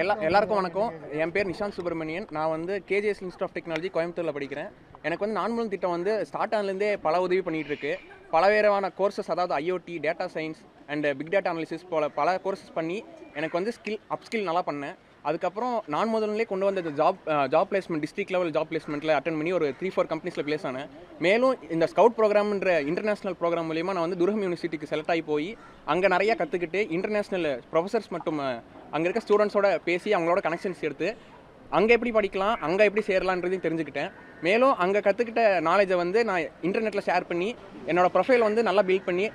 எல்லாருக்கும் வணக்கம். என் பேர் நிஷாந்த் சுப்ரமணியன். நான் வந்து கேஜிஎஸ் இன்ஸ்டியூட் ஆஃப் டெக்னாலஜி கோயம்புத்தூரில் படிக்கிறேன். எனக்கு வந்து நான்முதல் திட்டம் வந்து ஸ்டார்ட் ஆனதுலேருந்தே பல உதவி பண்ணிகிட்டு இருக்கு. பலவேறான கோர்சஸ், அதாவது IOT, data science and big data analysis போல் பல கோர்சஸ் பண்ணி எனக்கு வந்து அப்ஸ்கில் நல்லா பண்ணேன். அதுக்கப்புறம் நான் முதல்லே கொண்டு வந்த job placement, district level job பிளேஸ்மெண்ட்டில் அட்டன் பண்ணி ஒரு 3-4 கம்பெனிஸில் பிளேஸ் ஆனேன். மேலும் இந்த ஸ்கவுட் ப்ரோக்ராம்ன்ற இன்டர்நேஷனல் ப்ரோக்ராம் மூலிமா நான் வந்து துர்கம் யூனிவர்சிட்டிக்கு செலக்ட் ஆகி போய் அங்கே நிறையா கற்றுக்கிட்டு இன்டர்நேஷ்னல் ப்ரொஃபஸர்ஸ் மற்றும் அங்கே இருக்க ஸ்டூடெண்ட்ஸோட பேசி அவங்களோட கனெக்ஷன்ஸ் எடுத்து அங்கே எப்படி படிக்கலாம், அங்கே எப்படி சேரலான்றதையும் தெரிஞ்சுக்கிட்டேன். மேலும் அங்கே கற்றுக்கிட்ட நாலேஜை வந்து நான் இன்டர்நெட்டில் ஷேர் பண்ணி என்னோடய ப்ரொஃபைல் வந்து நல்லா பில்ட் பண்ணி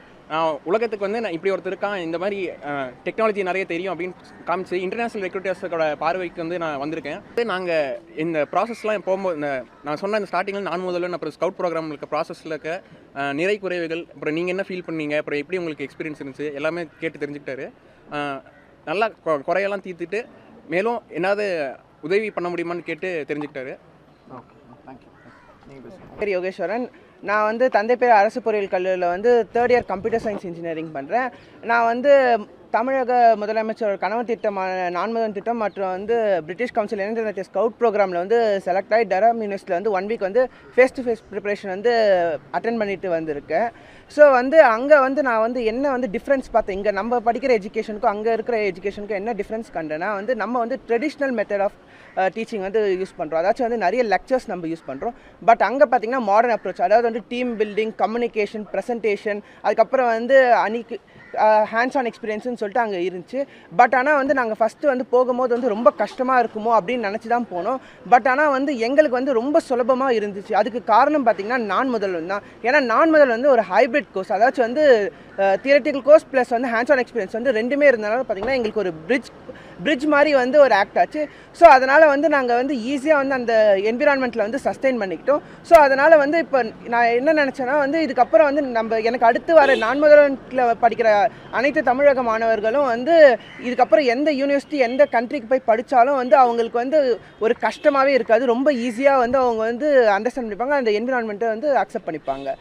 உலகத்துக்கு வந்து நான் இப்படி ஒருத்தர் இருக்கான், இந்த மாதிரி டெக்னாலஜி நிறைய தெரியும் அப்படின்னு காமிச்சு இன்டர்நேஷ்னல் ரெக்ரூட்டர்ஸோட பார்வைக்கு வந்து நான் வந்திருக்கேன். நாங்கள் இந்த ப்ராசஸ்லாம் போகும்போது நான் சொன்ன இந்த ஸ்டார்டிங்கில் நான் முதல்ல அப்புறம் ஸ்கவுட் ப்ரோக்ராம் இருக்க ப்ராசஸில் இருக்க நிறை குறைவுகள், அப்புறம் நீங்கள் என்ன ஃபீல் பண்ணீங்க, அப்புறம் எப்படி உங்களுக்கு எக்ஸ்பீரியன்ஸ் இருந்துச்சு எல்லாமே கேட்டு தெரிஞ்சுக்கிட்டாரு. நல்லா குறையெல்லாம் தீர்த்துட்டு மேலும் என்னது உதவி பண்ண முடியுமான்னு கேட்டு தெரிஞ்சுக்கிட்டாரு. பேர் யோகேஸ்வரன். நான் வந்து தந்தை பேர் அரசு பொறியியல் கல்லூரியில் வந்து 3rd year computer science engineering பண்ணுறேன். நான் வந்து தமிழக முதலமைச்சர் கனவு திட்டமான நான்முதல் திட்டம் மற்றும் வந்து பிரிட்டிஷ் கவுன்சில் இணைந்த ஸ்கவுட் ப்ரோக்ராமில் வந்து செலக்ட் ஆகி டரம் யூனிவர்சிட்டியில் வந்து 1 வீக் வந்து ஃபேஸ் டு ஃபேஸ் ப்ரிப்பரேஷன் வந்து அட்டென்ட் பண்ணிட்டு வந்திருக்கேன். ஸோ வந்து அங்கே வந்து நான் வந்து என்ன வந்து டிஃப்ரென்ஸ் பார்த்தேன், இங்கே நம்ம படிக்கிற எஜுகேஷனுக்கும் அங்கே இருக்கிற எஜுகேஷனுக்கும் என்ன டிஃப்ரென்ஸ் கண்டேன்னா வந்து நம்ம வந்து ட்ரெடிஷ்னல் மெத்தட் ஆஃப் டீச்சிங் வந்து யூஸ் பண்ணுறோம். அதாச்சும் வந்து நிறைய லெக்சர்ஸ் நம்ம யூஸ் பண்ணுறோம். பட் அங்கே பார்த்திங்கன்னா மாடர்ன் அப்ரோச், அதாவது வந்து டீம் பில்டிங், கம்யூனிகேஷன், ப்ரெசன்டேஷன், அதுக்கப்புறம் வந்து அன்றைக்கி ஹேண்ட்ஸ் ஆன் எக்ஸ்பீரியன்ஸ்னு சொல்லிட்டு அங்கே இருந்துச்சு. பட் ஆனால் வந்து நாங்கள் ஃபஸ்ட்டு வந்து போகும்போது வந்து ரொம்ப கஷ்டமாக இருக்குமோ அப்படின்னு நினச்சி தான் போனோம். பட் ஆனால் வந்து எங்களுக்கு வந்து ரொம்ப சுலபமாக இருந்துச்சு. அதுக்கு காரணம் பார்த்திங்கன்னா நான் முதல் தான். ஏன்னா நான் முதல் வந்து ஒரு ஹைப்ரிட் கோர்ஸ், அதாச்சும் வந்து தியரட்டிக்கல் கோர்ஸ் ப்ளஸ் வந்து ஹேண்ட்ஸ் ஆன் எக்ஸ்பீரியன்ஸ் வந்து ரெண்டுமே இருந்தனால பார்த்திங்கன்னா எங்களுக்கு ஒரு பிரிட்ஜ் மாதிரி வந்து ஒரு ஆக்ட் ஆச்சு. ஸோ அதனால் வந்து நாங்கள் வந்து ஈஸியாக வந்து அந்த என்விரான்மெண்ட்டில் வந்து சஸ்டெயின் பண்ணிக்கிட்டோம். ஸோ அதனால் வந்து இப்போ நான் என்ன நினச்சேன்னா வந்து இதுக்கப்புறம் வந்து எனக்கு அடுத்து வர நான் முதலில் படிக்கிற அனைத்து தமிழக மாணவர்களும் வந்து இதுக்கப்புறம் எந்த யூனிவர்சிட்டி எந்த கண்ட்ரிக்கு போய் படித்தாலும் வந்து அவங்களுக்கு வந்து ஒரு கஷ்டமாகவே இருக்காது. ரொம்ப ஈஸியாக வந்து அவங்க வந்து அண்டர்ஸ்டாண்ட் பண்ணிப்பாங்க, அந்த என்விரான்மெண்ட்டை வந்து அக்செப்ட் பண்ணிப்பாங்க.